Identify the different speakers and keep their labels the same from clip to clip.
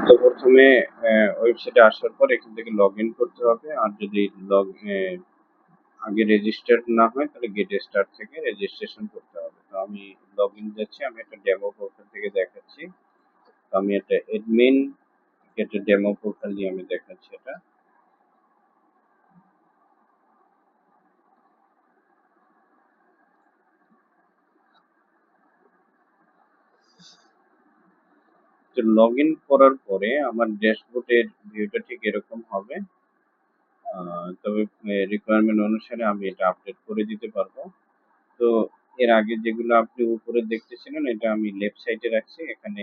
Speaker 1: তো প্রথমে ওয়েবসাইটে আসার পর এখান থেকে লগ ইন করতে হবে, আর যদি লগ আগে রেজিস্টার্ড না হয় তাহলে গেট স্টার্ট থেকে রেজিস্ট্রেশন করতে হবে। তো আমি লগ ইন যাচ্ছি, আমি একটা ডেমো প্রোফাইল থেকে দেখাচ্ছি। তো আমি একটা এডমিন একটা ডেমো প্রোফাইল দিয়ে আমি দেখাচ্ছি এটা। তো লগ ইন করার পরে আমার ড্যাশবোর্ডের ভিউটা ঠিক এরকম হবে। তবে রিকোয়ারমেন্ট অনুসারে আমি এটা আপডেট করে দিতে পারবো। তো এর আগে যেগুলো আপনি উপরে দেখতেছিলেন এটা আমি লেফট সাইডে রাখছি। এখানে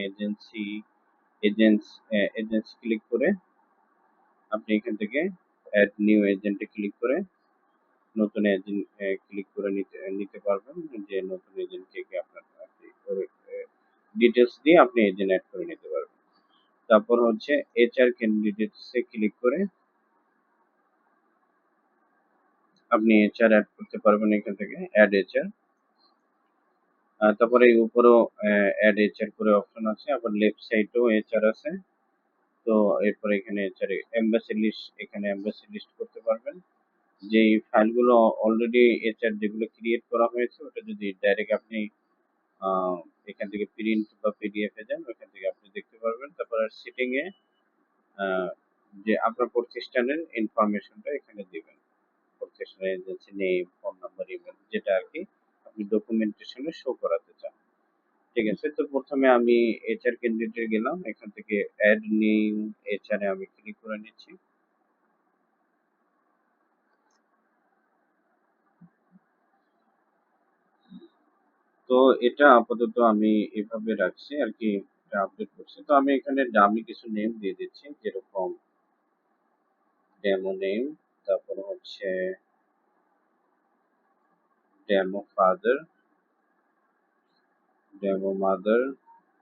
Speaker 1: এজেন্টস ক্লিক করে আপনি এখান থেকে অ্যাড নিউ এজেন্টে ক্লিক করে নতুন এজেন্ট ক্লিক করে নিতে নিতে পারবেন, যে নতুন এজেন্ট কে কে আপনার ডিটেলস দিয়ে আপনি এজেন্ট অ্যাড করে নিতে পারবেন। তারপর হচ্ছে এইচআর ক্যান্ডিডেটস এ ক্লিক করে আপনি এইচআর অ্যাড করতে পারবেন এখান থেকে অ্যাড এইচআর। তারপরে এই উপরেও অ্যাড এইচআর করে অপশন আছে, আবার লেফট সাইডেও এইচআর আছে। তো এরপরে এখানে এইচআর এমবাসি লিস্ট, এখানে এমবাসি লিস্ট করতে পারবেন। যেই ফাইলগুলো অলরেডি এইচআর যেগুলো ক্রিয়েট করা হয়েছে ওটা যদি ডাইরেক্ট আপনি আহ, এখান থেকে প্রিন্ট বা পিডিএফ এ যান ওখান থেকে আপনি দেখতে পারবেন। তারপর সিটিং এ যে আপনার প্রতিষ্ঠানের ইনফরমেশনটা এখানে দিবেন, প্রতিষ্ঠানের agency name, phone number, email, যেটা আর কি আপনি ডকুমেন্টেশনে শো করাতে চান। ঠিক আছে, তো প্রথমে আমি এইচআর ক্যান্ডিডেটে গেলাম, এখান থেকে অ্যাড নিউ এইচআর এ আমি ক্লিক করে নিচ্ছি। তো এটা আপাতত আমি এভাবে রাখছি আর কি, এটা আপডেট করছি। তো আমি এখানে ডামি কিছু নেম দিয়ে দিচ্ছি, যেরকম ডেমো নেম, তারপর হচ্ছে ডেমো ফাদার, ডেমো মাদার।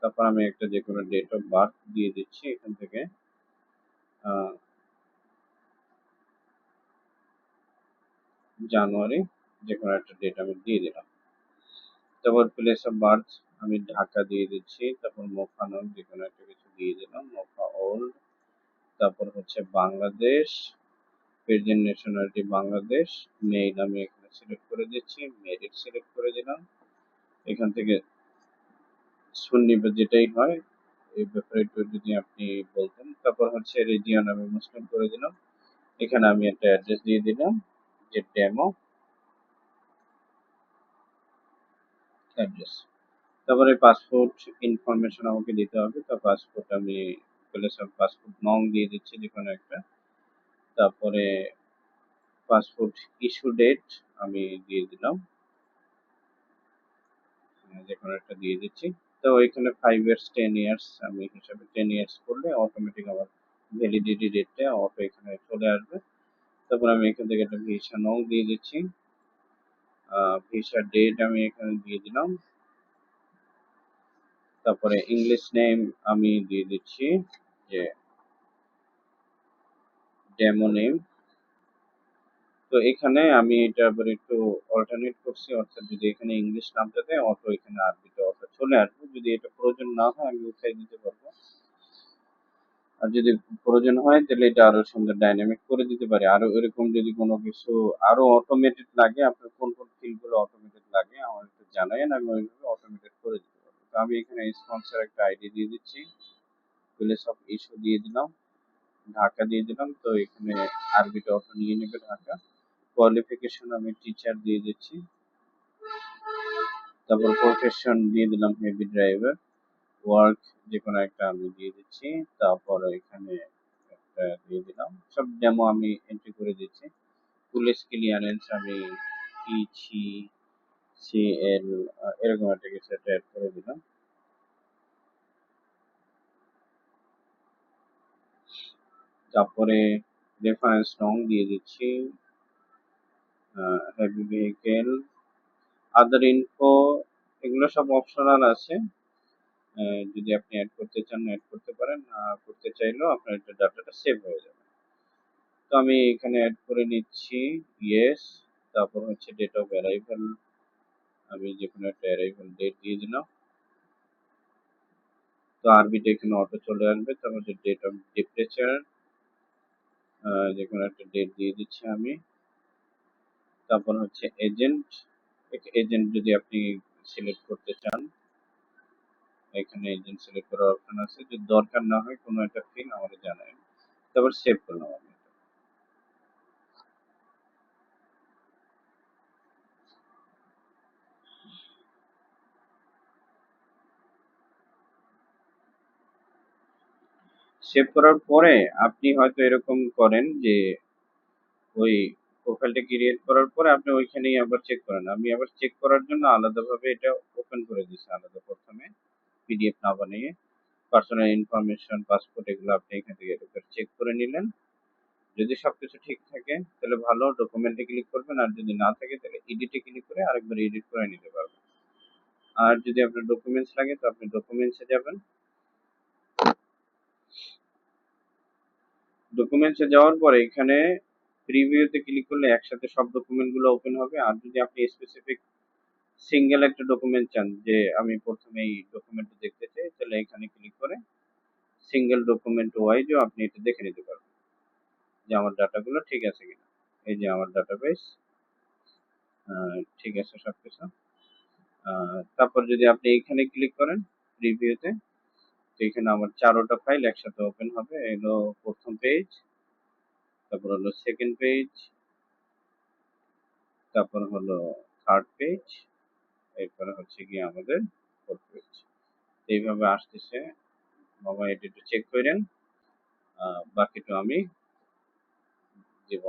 Speaker 1: তারপর আমি একটা যে কোনো ডেট অফ বার্থ দিয়ে দিচ্ছি এখান থেকে, জানুয়ারি, যে কোনো একটা ডেট আমি দিয়ে দিলাম। তারপর প্লেস অফ বার্থ আমি ঢাকা দিয়ে দিচ্ছি। তারপর মোফানো যে কোনো একটা কিছু দিয়ে দিলাম, মোফা ওল্ড। তারপর হচ্ছে Bangladesh, present nationality Bangladesh, mail আমি এখানে সিলেক্ট করে দিচ্ছি, মেরিট সিলেক্ট করে দিলাম। এখান থেকে সুন্নি বা যেটাই হয় এই ব্যাপারে একটু যদি আপনি বলতেন। তারপর হচ্ছে রিজিয়ন আমি মুসলিম করে দিলাম। এখানে আমি একটা অ্যাড্রেস দিয়ে দিলাম, যে ডেমো অ্যাড্রেস। তারপরে পাসপোর্ট ইনফরমেশন আমাকে দিতে হবে। তো পাসপোর্ট আমি প্লেস অফ পাসপোর্ট নং দিয়ে দিচ্ছি যে কোনো একটা। তারপরে পাসপোর্ট ইস্যু ডেট আমি দিয়ে দিলাম, যে কোনো একটা দিয়ে দিচ্ছি। তো এখানে 5 ইয়ার্স 10 ইয়ার্স আমি হিসাবে 10 ইয়ার্স করলে অটোমেটিক আমার ভ্যালিডিটি ডেটটা অটো এখানে চলে আসবে। তারপর আমি এখান থেকে একটা ভিসা নং দিয়ে দিচ্ছি, ভিসা ডেট আমি এখানে দিয়ে দিলাম। তারপরে ইংলিশ নেম আমি দিয়ে দিচ্ছি যে ডেমো নেম। তো এখানে আমি এটা আবার একটু অল্টারনেট করছি, অর্থাৎ যদি এখানে ইংলিশ নামটা দেয় অটো এখানে আরবিতে অটো চলে আসবে। যদি এটা প্রয়োজন না হয় আমি উঠাই দিতে পারবো, আর যদি প্রয়োজন হয় তাহলে এটা আরো সুন্দর ডাইনামিক করে দিতে পারি। আরো এরকম যদি কোনো কিছু আরো অটোমেটেড লাগে, আপনার কোন কোন ফিল্ড গুলো অটোমেটেড লাগে আমার একটু জানাইন, আমি ওইভাবে অটোমেটেড করে দিতে পারবো। তো আমি এখানে স্পন্সর একটা আইডি দিয়ে দিচ্ছি, প্লেস অফ ইস্যু দিয়ে দিলাম, ঢাকা দিয়ে দিলাম। তো এখানে আরবিটা অটো নিয়ে নেবে ঢাকা। কোয়ালিফিকেশন আমি টিচার দিয়ে দিচ্ছি। তারপর প্রফেশন দিয়ে দিলাম হেভি ড্রাইভার। ওয়ার্ক যে কোনো একটা আমি দিয়ে দিচ্ছি। তারপর এখানে একটা দিয়ে দিলাম, সব ডেমো আমি এন্ট্রি করে দিচ্ছি। পুলিশ ক্লিয়ারেন্স আমি পিছি সিএল এরকম একটা কিছু একটা অ্যাড করে দিলাম। তারপরে রেফারেন্স নং দিয়ে দিচ্ছি, হেভি ভেহিকেল, আদার ইনফো, এগুলো সব অপশনাল আছে। যদি আপনি অ্যাড করতে চান অ্যাড করতে পারেন, না করতে চাইলেও আপনার এটা ডাটাটা সেভ হয়ে যাবে। তো আমি এখানে অ্যাড করে নিচ্ছি ইয়েস। তারপর হচ্ছে ডেট অফ অ্যারাইভাল আমি যে কোনো একটা অ্যারাইভাল ডেট দিয়ে দিলাম। তো আরবিটা এখানে অটো চলে আসবে। তারপর যে ডেট অফ ডিপারেচার, যে কোনো একটা ডেট দিয়ে দিচ্ছি আমি। তারপর হচ্ছে এজেন্ট, এজেন্ট যদি আপনি সিলেক্ট করতে চান, এখানে এজেন্ট সিলেক্ট করার অপশন আছে। যদি দরকার না হয় কোনো একটা ফিল আমাকে জানাবেন। তারপর সেভ করলাম আমি। সেভ করার পরে আপনি হয়তো এরকম করেন যে ওই প্রোফাইলটা ক্রিয়েট করার পরে আপনি ওইখানেই আবার চেক করেন। আমি আবার চেক করার জন্য আলাদাভাবে এটা ওপেন করে দিচ্ছি, আলাদা প্রথমে পিডিএফ না বানিয়ে। পার্সোনাল ইনফরমেশন, পাসপোর্ট, এগুলো আপনি এখান থেকে চেক করে নিলেন। যদি সবকিছু ঠিক থাকে তাহলে ভালো, ডকুমেন্টে ক্লিক করবেন। আর যদি না থাকে তাহলে এডিটে ক্লিক করে আরেকবার এডিট করে নিতে পারবেন। আর যদি আপনার ডকুমেন্টস লাগে তো আপনি ডকুমেন্টসে যাবেন। ডকুমেন্টসে যাওয়ার পরে এখানে প্রিভিউতে ক্লিক করলে একসাথে সব ডকুমেন্টগুলো ওপেন হবে। আর যদি আপনি স্পেসিফিক সিঙ্গেল একটা ডকুমেন্ট চান যে আমি প্রথমে এই ডকুমেন্টটা দেখতে চাই, তাহলে এখানে ক্লিক করে সিঙ্গেল ডকুমেন্ট ওয়াইজও আপনি এটা দেখে নিতে পারবেন যে আমার ডাটাগুলো ঠিক আছে কিনা। এই যে আমার ডাটাবেস ঠিক আছে সবকিছু। তারপর যদি আপনি এইখানে ক্লিক করেন প্রিভিউতে, তো এখানে আমার 4টা ফাইল একসাথে ওপেন হবে। এগুলো প্রথম পেজ, তারপর হলো সেকেন্ড পেজ, তারপর হলো থার্ড পেজ, এরপরে হচ্ছে গিয়ে আমাদের ফোর্থ পেজ। এইভাবে আসতেছে। বাবা এটা একটু চেক করেন, বাকিটা আমি দিব।